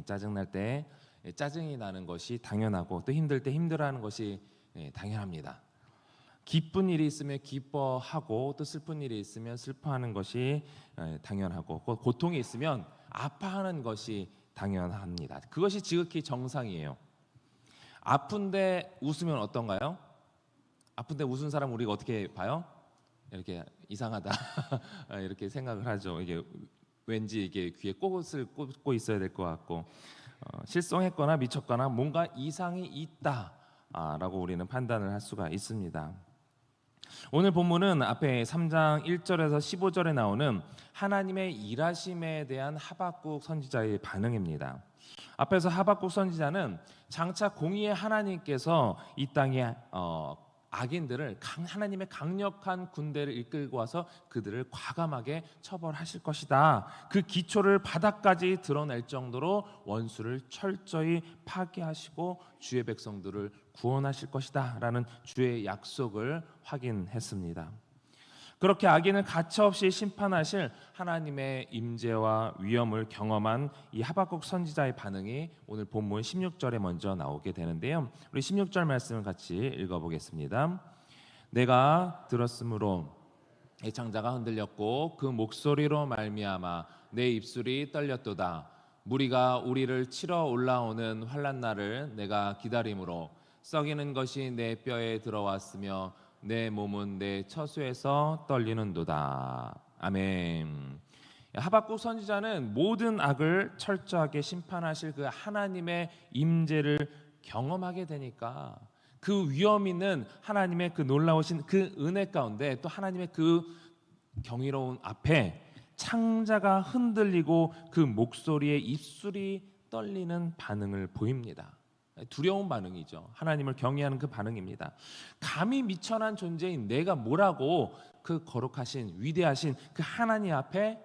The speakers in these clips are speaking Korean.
짜증날 때 짜증이 나는 것이 당연하고 또 힘들 때 힘들어하는 것이 당연합니다. 기쁜 일이 있으면 기뻐하고 또 슬픈 일이 있으면 슬퍼하는 것이 당연하고 고통이 있으면 아파하는 것이 당연합니다. 그것이 지극히 정상이에요. 아픈데 웃으면 어떤가요? 아픈데 웃은 사람 우리가 어떻게 봐요? 이렇게 이상하다 이렇게 생각을 하죠. 이게 왠지 이게 귀에 꽃을 꽂고 있어야 될 것 같고 실성했거나 미쳤거나 뭔가 이상이 있다라고 우리는 판단을 할 수가 있습니다. 오늘 본문은 앞에 3장 1절에서 15절에 나오는 하나님의 일하심에 대한 하박국 선지자의 반응입니다. 앞에서 하박국 선지자는 장차 공의의 하나님께서 이 땅에 악인들을 하나님의 강력한 군대를 이끌고 와서 그들을 과감하게 처벌하실 것이다. 그 기초를 바닥까지 드러낼 정도로 원수를 철저히 파괴하시고 주의 백성들을 구원하실 것이다 라는 주의 약속을 확인했습니다. 그렇게 악인을 가차없이 심판하실 하나님의 임재와 위엄을 경험한 이 하박국 선지자의 반응이 오늘 본문 16절에 먼저 나오게 되는데요. 우리 16절 말씀을 같이 읽어보겠습니다. 내가 들었으므로 이 창자가 흔들렸고 그 목소리로 말미암아 내 입술이 떨렸도다. 무리가 우리를 치러 올라오는 환난 날을 내가 기다림으로 썩이는 것이 내 뼈에 들어왔으며 내 몸은 내 처수에서 떨리는도다. 아멘. 하박국 선지자는 모든 악을 철저하게 심판하실 그 하나님의 임재를 경험하게 되니까 그 위엄 있는 하나님의 그 놀라우신 그 은혜 가운데 또 하나님의 그 경이로운 앞에 창자가 흔들리고 그 목소리에 입술이 떨리는 반응을 보입니다. 두려운 반응이죠. 하나님을 경외하는 그 반응입니다. 감히 미천한 존재인 내가 뭐라고 그 거룩하신 위대하신 그 하나님 앞에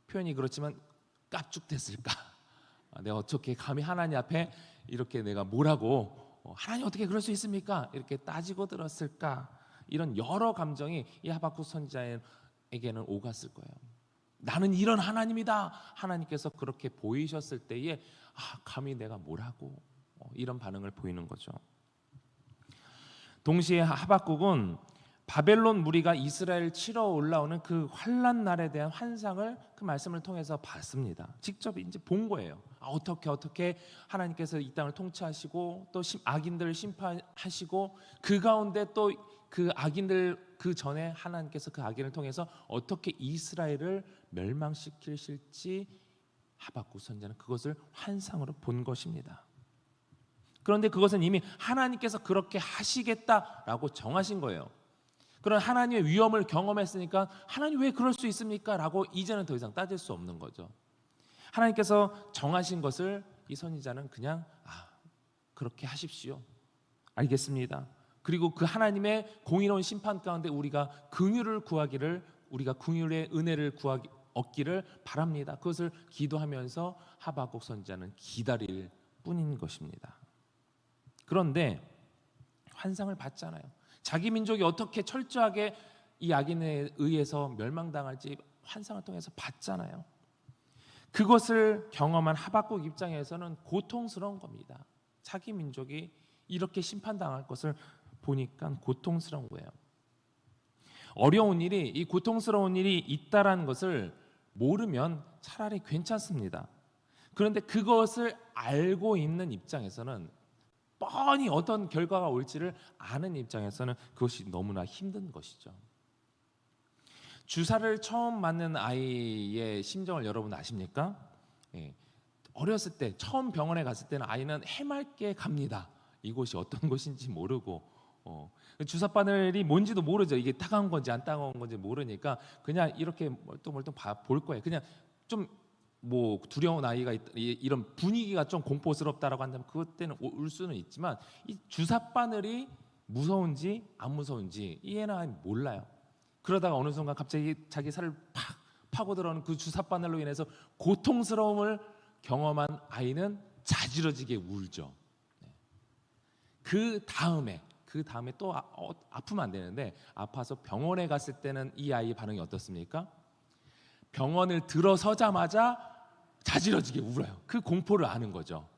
표현이 그렇지만 깝죽댔을까? 내가 어떻게 감히 하나님 앞에 이렇게 내가 뭐라고 하나님 어떻게 그럴 수 있습니까? 이렇게 따지고 들었을까? 이런 여러 감정이 이 하박국 선지자에게는 오갔을 거예요. 나는 이런 하나님이다. 하나님께서 그렇게 보이셨을 때에 감히 내가 뭐라고 이런 반응을 보이는 거죠. 동시에 하박국은 바벨론 무리가 이스라엘 치러 올라오는 그 환난 날에 대한 환상을 그 말씀을 통해서 봤습니다. 직접 이제 본 거예요. 어떻게 하나님께서 이 땅을 통치하시고 또 악인들을 심판하시고 그 가운데 또 그 악인들 그 전에 하나님께서 그 악인을 통해서 어떻게 이스라엘을 멸망시키실지 하박국 선지자는 그것을 환상으로 본 것입니다. 그런데 그것은 이미 하나님께서 그렇게 하시겠다라고 정하신 거예요. 그런 하나님의 위엄을 경험했으니까 하나님 왜 그럴 수 있습니까? 라고 이제는 더 이상 따질 수 없는 거죠. 하나님께서 정하신 것을 이 선지자는 그냥 그렇게 하십시오. 알겠습니다. 그리고 그 하나님의 공의로운 심판 가운데 우리가 긍휼을 구하기를 우리가 긍휼의 은혜를 얻기를 바랍니다. 그것을 기도하면서 하박국 선지자는 기다릴 뿐인 것입니다. 그런데 환상을 봤잖아요. 자기 민족이 어떻게 철저하게 이 악인에 의해서 멸망당할지 환상을 통해서 봤잖아요. 그것을 경험한 하박국 입장에서는 고통스러운 겁니다. 자기 민족이 이렇게 심판당할 것을 보니까 고통스러운 거예요. 어려운 일이 이 고통스러운 일이 있다라는 것을 모르면 차라리 괜찮습니다. 그런데 그것을 알고 있는 입장에서는 뻔히 어떤 결과가 올지를 아는 입장에서는 그것이 너무나 힘든 것이죠. 주사를 처음 맞는 아이의 심정을 여러분 아십니까? 어렸을 때 처음 병원에 갔을 때는 아이는 해맑게 갑니다. 이곳이 어떤 곳인지 모르고 주사바늘이 뭔지도 모르죠. 이게 따가운 건지 안 따가운 건지 모르니까 그냥 이렇게 멀뚱멀뚱 볼 거예요. 그냥 좀 두려운 아이가 이런 분위기가 좀 공포스럽다라고 한다면 그때는 울 수는 있지만 이 주사바늘이 무서운지 안 무서운지 이 애는 몰라요. 그러다가 어느 순간 갑자기 자기 살을 팍 파고 들어오는 그 주사바늘로 인해서 고통스러움을 경험한 아이는 자지러지게 울죠. 그 다음에 또 아프면 안 되는데 아파서 병원에 갔을 때는 이 아이의 반응이 어떻습니까? 병원을 들어서자마자 자지러지게 울어요. 그 공포를 아는 거죠.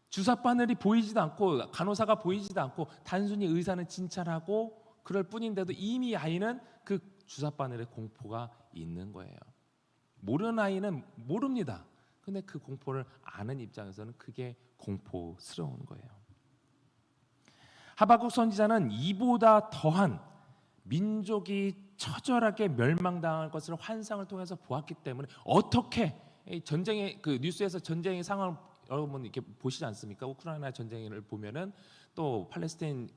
주사 바늘이 보이지도 않고 간호사가 보이지도 않고 단순히 의사는 진찰하고 그럴 뿐인데도 이미 아이는 그 주사 바늘의 공포가 있는 거예요. 모르는 아이는 모릅니다. 근데 그 공포를 아는 입장에서는 그게 공포스러운 거예요. 하박국 선지자는 이보다 더한 민족이 처절하게 멸망당할 것을 환상을 통해서 보았기 때문에 어떻게 전쟁의 그 뉴스에서 전쟁의 상황을 여러분 이렇게 보시지 않습니까? 우크라이나 전쟁을 보면은 또 팔레스타인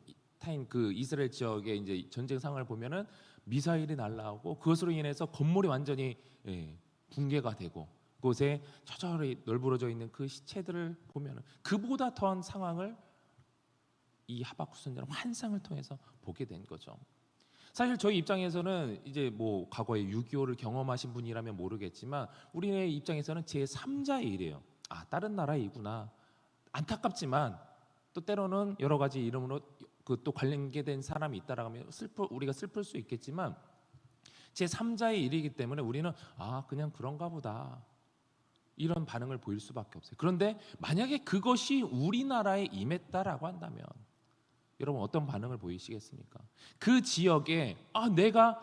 그 이스라엘 지역의 이제 전쟁 상황을 보면은 미사일이 날라오고 그것으로 인해서 건물이 완전히 붕괴가 되고 그곳에 처절히 널브러져 있는 그 시체들을 보면은 그보다 더한 상황을 이 하박국 선지자는 환상을 통해서 보게 된 거죠. 사실 저희 입장에서는 이제 뭐 과거에 6.25를 경험하신 분이라면 모르겠지만 우리의 입장에서는 제3자의 일이에요. 아, 다른 나라이구나. 안타깝지만 또 때로는 여러 가지 이름으로 그 또 관련된 사람이 있다라고 하면 우리가 슬플 수 있겠지만 제3자의 일이기 때문에 우리는 아, 그냥 그런가 보다. 이런 반응을 보일 수밖에 없어요. 그런데 만약에 그것이 우리나라에 임했다라고 한다면 여러분 어떤 반응을 보이시겠습니까? 그 지역에 내가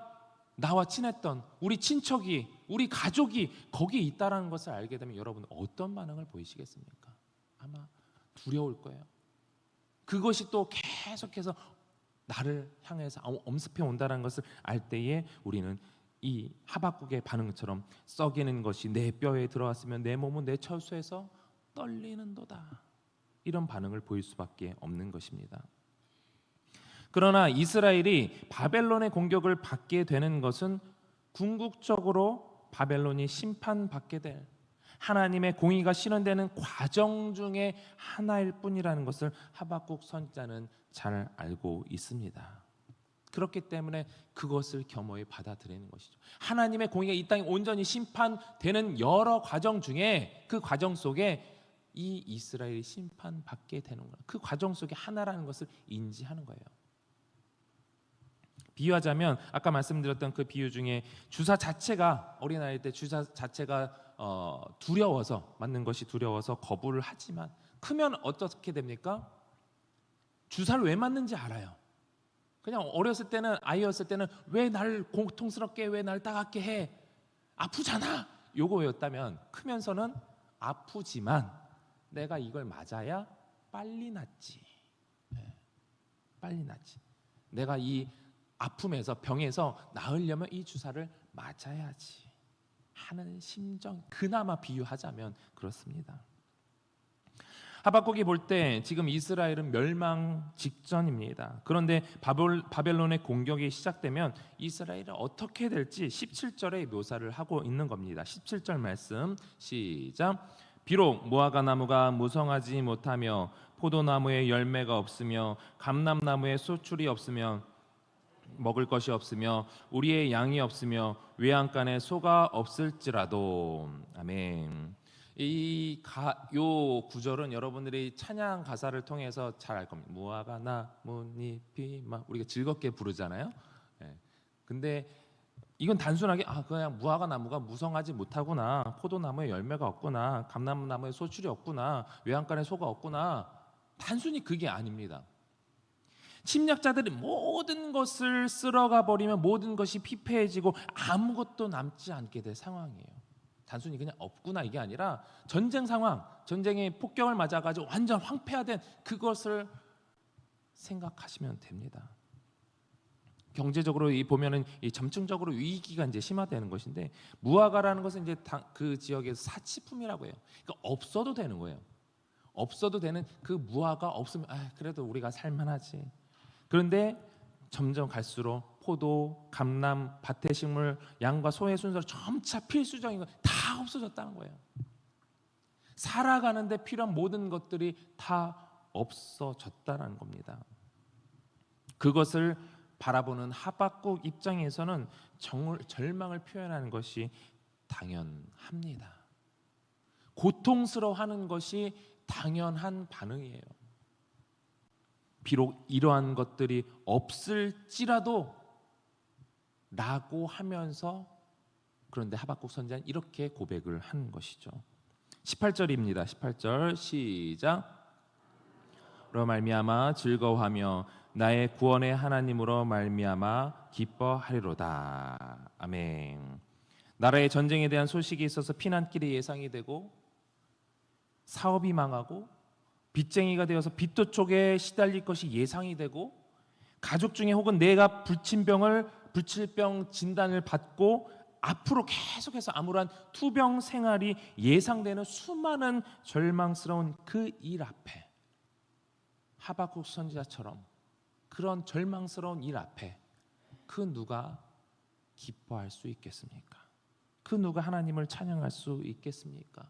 나와 친했던 우리 친척이 우리 가족이 거기에 있다라는 것을 알게 되면 여러분 어떤 반응을 보이시겠습니까? 아마 두려울 거예요. 그것이 또 계속해서 나를 향해서 엄습해 온다는 것을 알 때에 우리는 이 하박국의 반응처럼 썩이는 것이 내 뼈에 들어왔으면 내 몸은 내 처소에서 떨리는도다. 이런 반응을 보일 수밖에 없는 것입니다. 그러나 이스라엘이 바벨론의 공격을 받게 되는 것은 궁극적으로 바벨론이 심판받게 될 하나님의 공의가 실현되는 과정 중에 하나일 뿐이라는 것을 하박국 선지자는 잘 알고 있습니다. 그렇기 때문에 그것을 겸허히 받아들이는 것이죠. 하나님의 공의가 이 땅에 온전히 심판되는 여러 과정 중에 그 과정 속에 이 이스라엘이 심판받게 되는 거예요. 그 과정 속에 하나라는 것을 인지하는 거예요. 비유하자면 아까 말씀드렸던 그 비유 중에 주사 자체가 어린아이 때 주사 자체가 두려워서 맞는 것이 두려워서 거부를 하지만 크면 어떻게 됩니까? 주사를 왜 맞는지 알아요. 그냥 어렸을 때는 아이였을 때는 왜 날 고통스럽게 왜 날 따갑게 해? 아프잖아. 요거였다면 크면서는 아프지만 내가 이걸 맞아야 빨리 낫지. 빨리 낫지. 내가 이 아픔에서 병에서 나으려면 이 주사를 맞아야지 하는 심정, 그나마 비유하자면 그렇습니다. 하박국이 볼 때 지금 이스라엘은 멸망 직전입니다. 그런데 바벨론의 공격이 시작되면 이스라엘은 어떻게 될지 17절에 묘사를 하고 있는 겁니다. 17절 말씀 시작. 비록 무화과 나무가 무성하지 못하며 포도나무에 열매가 없으며 감람나무에 소출이 없으며 먹을 것이 없으며 우리의 양이 없으며 외양간에 소가 없을지라도. 아멘. 요 구절은 여러분들이 찬양 가사를 통해서 잘 알 겁니다. 무화과 나뭇잎이 막 우리가 즐겁게 부르잖아요. 근데 이건 단순하게 그냥 무화과 나무가 무성하지 못하구나, 포도나무에 열매가 없구나, 감람나무에 소출이 없구나, 외양간에 소가 없구나, 단순히 그게 아닙니다. 침략자들이 모든 것을 쓸어가 버리면 모든 것이 피폐해지고 아무것도 남지 않게 될 상황이에요. 단순히 그냥 없구나 이게 아니라 전쟁 상황, 전쟁의 폭격을 맞아가지고 완전 황폐화된 그것을 생각하시면 됩니다. 경제적으로 보면은 점층적으로 위기가 이제 심화되는 것인데 무화과라는 것은 이제 그 지역에서 사치품이라고 해요. 그러니까 없어도 되는 거예요. 없어도 되는 그 무화과 없으면 그래도 우리가 살만하지. 그런데 점점 갈수록 포도, 감람, 밭의 식물, 양과 소의 순서로 점차 필수적인 거 다 없어졌다는 거예요. 살아가는데 필요한 모든 것들이 다 없어졌다는 겁니다. 그것을 바라보는 하박국 입장에서는 절망을 표현하는 것이 당연합니다. 고통스러워하는 것이 당연한 반응이에요. 비록 이러한 것들이 없을지라도 라고 하면서 그런데 하박국 선지자는 이렇게 고백을 한 것이죠. 18절입니다. 18절 시작. 로 말미암아 즐거워하며 나의 구원의 하나님으로 말미암아 기뻐하리로다. 아멘. 나라의 전쟁에 대한 소식이 있어서 피난길이 예상이 되고 사업이 망하고 빚쟁이가 되어서 빚도 쪽에 시달릴 것이 예상이 되고 가족 중에 혹은 내가 불치병 진단을 받고 앞으로 계속해서 암울한 투병 생활이 예상되는 수많은 절망스러운 그 일 앞에 하박국 선지자처럼 그런 절망스러운 일 앞에 그 누가 기뻐할 수 있겠습니까? 그 누가 하나님을 찬양할 수 있겠습니까?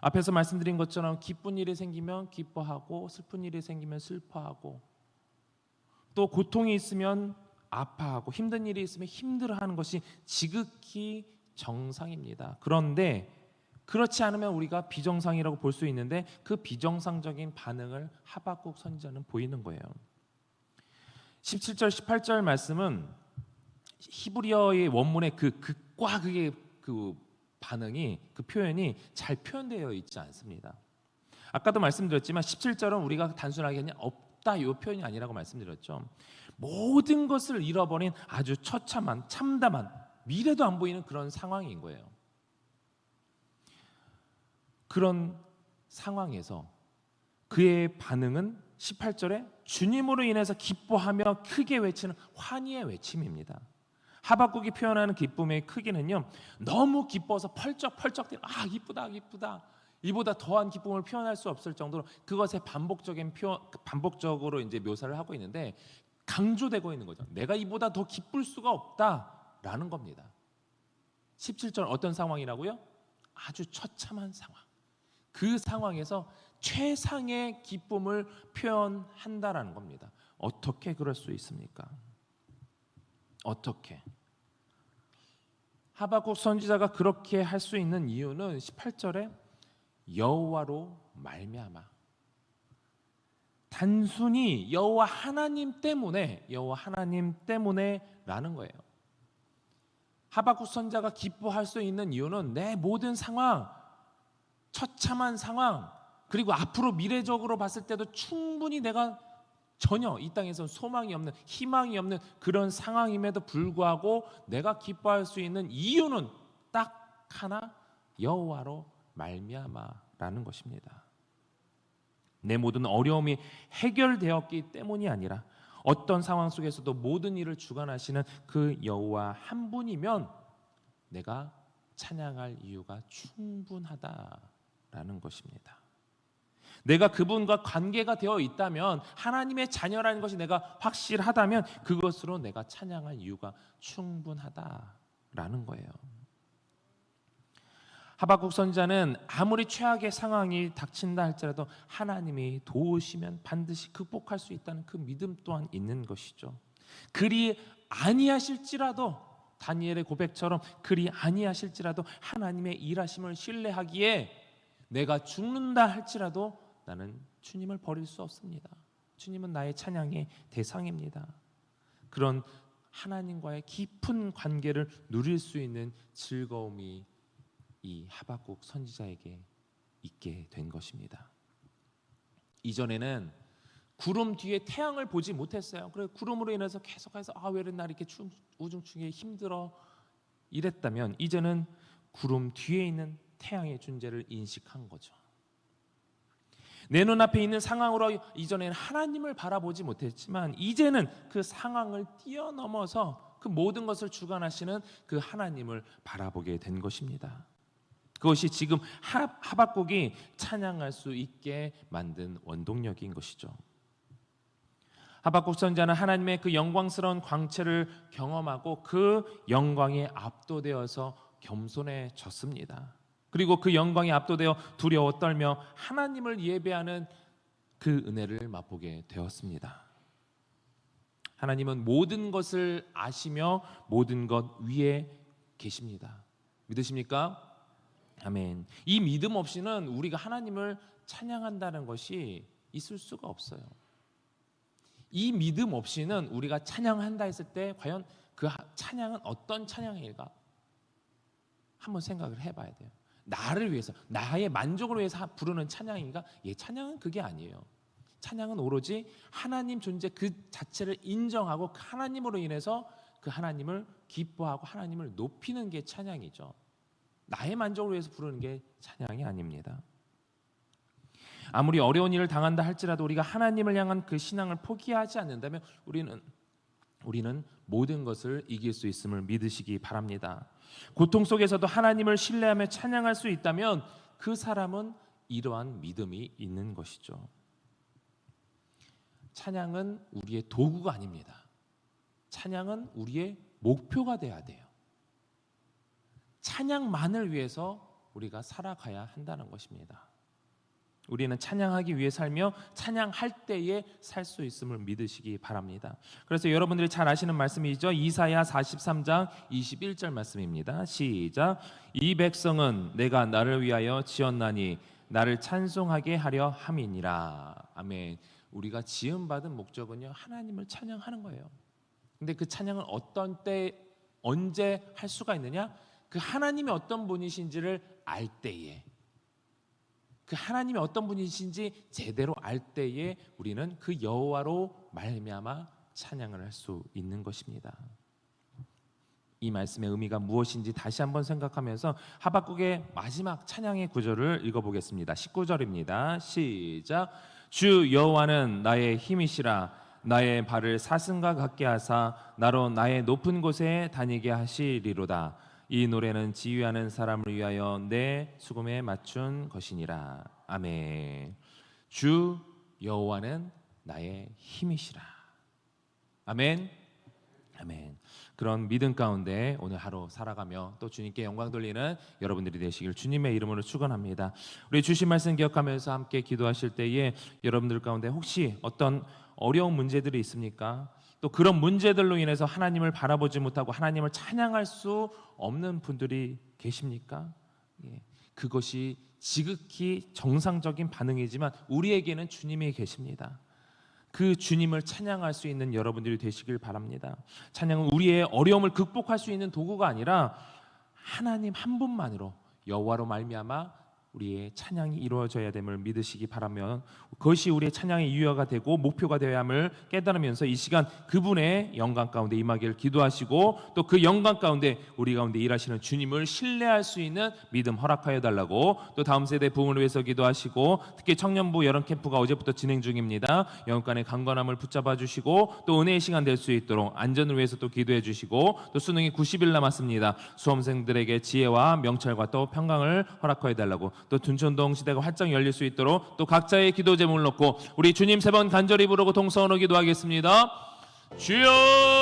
앞에서 말씀드린 것처럼 기쁜 일이 생기면 기뻐하고 슬픈 일이 생기면 슬퍼하고 또 고통이 있으면 아파하고 힘든 일이 있으면 힘들어하는 것이 지극히 정상입니다. 그런데 그렇지 않으면 우리가 비정상이라고 볼 수 있는데 그 비정상적인 반응을 하박국 선지자는 보이는 거예요. 17절 18절 말씀은 히브리어의 원문의 그 극과 극의 그 반응이 그 표현이 잘 표현되어 있지 않습니다. 아까도 말씀드렸지만 17절은 우리가 단순하게 그냥 없다 이 표현이 아니라고 말씀드렸죠. 모든 것을 잃어버린 아주 처참한 참담한 미래도 안 보이는 그런 상황인 거예요. 그런 상황에서 그의 반응은 18절에 주님으로 인해서 기뻐하며 크게 외치는 환희의 외침입니다. 하박국이 표현하는 기쁨의 크기는요, 너무 기뻐서 펄쩍펄쩍 뛰는 기쁘다 기쁘다 이보다 더한 기쁨을 표현할 수 없을 정도로 그것의 반복적으로 이제 묘사를 하고 있는데 강조되고 있는 거죠. 내가 이보다 더 기쁠 수가 없다라는 겁니다. 17절 어떤 상황이라고요? 아주 처참한 상황. 그 상황에서 최상의 기쁨을 표현한다라는 겁니다. 어떻게 그럴 수 있습니까? 어떻게? 하박국 선지자가 그렇게 할 수 있는 이유는 18절에 여호와로 말미암아, 단순히 여호와 하나님 때문에라는 거예요. 하박국 선지자가 기뻐할 수 있는 이유는 내 모든 상황, 처참한 상황, 그리고 앞으로 미래적으로 봤을 때도 충분히 내가 전혀 이 땅에서 소망이 없는, 희망이 없는 그런 상황임에도 불구하고 내가 기뻐할 수 있는 이유는 딱 하나, 여호와로 말미암아라는 것입니다. 내 모든 어려움이 해결되었기 때문이 아니라 어떤 상황 속에서도 모든 일을 주관하시는 그 여호와 한 분이면 내가 찬양할 이유가 충분하다라는 것입니다. 내가 그분과 관계가 되어 있다면, 하나님의 자녀라는 것이 내가 확실하다면 그것으로 내가 찬양할 이유가 충분하다라는 거예요. 하박국 선지자는 아무리 최악의 상황이 닥친다 할지라도 하나님이 도우시면 반드시 극복할 수 있다는 그 믿음 또한 있는 것이죠. 그리 아니하실지라도, 다니엘의 고백처럼 그리 아니하실지라도 하나님의 일하심을 신뢰하기에 내가 죽는다 할지라도 나는 주님을 버릴 수 없습니다. 주님은 나의 찬양의 대상입니다. 그런 하나님과의 깊은 관계를 누릴 수 있는 즐거움이 이 하박국 선지자에게 있게 된 것입니다. 이전에는 구름 뒤에 태양을 보지 못했어요. 그래서 구름으로 인해서 계속해서 왜 이런 날 이렇게 우중충해 힘들어 이랬다면, 이제는 구름 뒤에 있는 태양의 존재를 인식한 거죠. 내 눈앞에 있는 상황으로 이전에는 하나님을 바라보지 못했지만 이제는 그 상황을 뛰어넘어서 그 모든 것을 주관하시는 그 하나님을 바라보게 된 것입니다. 그것이 지금 하박국이 찬양할 수 있게 만든 원동력인 것이죠. 하박국 선지자는 하나님의 그 영광스러운 광채를 경험하고 그 영광에 압도되어서 겸손해졌습니다. 그리고 그 영광에 압도되어 두려워 떨며 하나님을 예배하는 그 은혜를 맛보게 되었습니다. 하나님은 모든 것을 아시며 모든 것 위에 계십니다. 믿으십니까? 아멘. 이 믿음 없이는 우리가 하나님을 찬양한다는 것이 있을 수가 없어요. 이 믿음 없이는 우리가 찬양한다 했을 때 과연 찬양은 어떤 찬양일까? 한번 생각을 해봐야 돼요. 나를 위해서, 나의 만족을 위해서 부르는 찬양인가? 찬양은 그게 아니에요. 찬양은 오로지 하나님 존재 그 자체를 인정하고 하나님으로 인해서 그 하나님을 기뻐하고 하나님을 높이는 게 찬양이죠. 나의 만족을 위해서 부르는 게 찬양이 아닙니다. 아무리 어려운 일을 당한다 할지라도 우리가 하나님을 향한 그 신앙을 포기하지 않는다면 우리는 모든 것을 이길 수 있음을 믿으시기 바랍니다. 고통 속에서도 하나님을 신뢰하며 찬양할 수 있다면 그 사람은 이러한 믿음이 있는 것이죠. 찬양은 우리의 도구가 아닙니다. 찬양은 우리의 목표가 돼야 돼요. 찬양만을 위해서 우리가 살아가야 한다는 것입니다. 우리는 찬양하기 위해 살며 찬양할 때에 살 수 있음을 믿으시기 바랍니다. 그래서 여러분들이 잘 아시는 말씀이죠. 이사야 43장 21절 말씀입니다. 시작. 이 백성은 내가 나를 위하여 지었나니 나를 찬송하게 하려 함이니라. 아멘. 우리가 지음받은 목적은요, 하나님을 찬양하는 거예요. 근데 그 찬양을 어떤 때 언제 할 수가 있느냐? 그 하나님이 어떤 분이신지를 알 때에, 그 하나님이 어떤 분이신지 제대로 알 때에 우리는 그 여호와로 말미암아 찬양을 할 수 있는 것입니다. 이 말씀의 의미가 무엇인지 다시 한번 생각하면서 하박국의 마지막 찬양의 구절을 읽어보겠습니다. 19절입니다. 시작. 주 여호와는 나의 힘이시라. 나의 발을 사슴과 같게 하사 나로 나의 높은 곳에 다니게 하시리로다. 이 노래는 지휘하는 사람을 위하여 내 수금에 맞춘 것이니라. 아멘. 주 여호와는 나의 힘이시라. 아멘. 아멘. 그런 믿음 가운데 오늘 하루 살아가며 또 주님께 영광 돌리는 여러분들이 되시길 주님의 이름으로 축원합니다. 우리 주신 말씀 기억하면서 함께 기도하실 때에 여러분들 가운데 혹시 어떤 어려운 문제들이 있습니까? 또 그런 문제들로 인해서 하나님을 바라보지 못하고 하나님을 찬양할 수 없는 분들이 계십니까? 그것이 지극히 정상적인 반응이지만 우리에게는 주님이 계십니다. 그 주님을 찬양할 수 있는 여러분들이 되시길 바랍니다. 찬양은 우리의 어려움을 극복할 수 있는 도구가 아니라 하나님 한 분만으로 여호와로 말미암아 우리의 찬양이 이루어져야 됨을 믿으시기 바라면 그것이 우리의 찬양의 유효가 되고 목표가 되어야 함을 깨달으면서 이 시간 그분의 영광 가운데 임하기를 기도하시고 또 그 영광 가운데 우리 가운데 일하시는 주님을 신뢰할 수 있는 믿음 허락하여 달라고 또 다음 세대 부흥을 위해서 기도하시고 특히 청년부 여름 캠프가 어제부터 진행 중입니다. 영육간의 강건함을 붙잡아 주시고 또 은혜의 시간 될 수 있도록 안전을 위해서 또 기도해 주시고 또 수능이 90일 남았습니다. 수험생들에게 지혜와 명철과 또 평강을 허락하여 달라고 또 둔촌동 시대가 활짝 열릴 수 있도록 또 각자의 기도 제목을 놓고 우리 주님 3번 간절히 부르고 동성으로 기도하겠습니다. 주여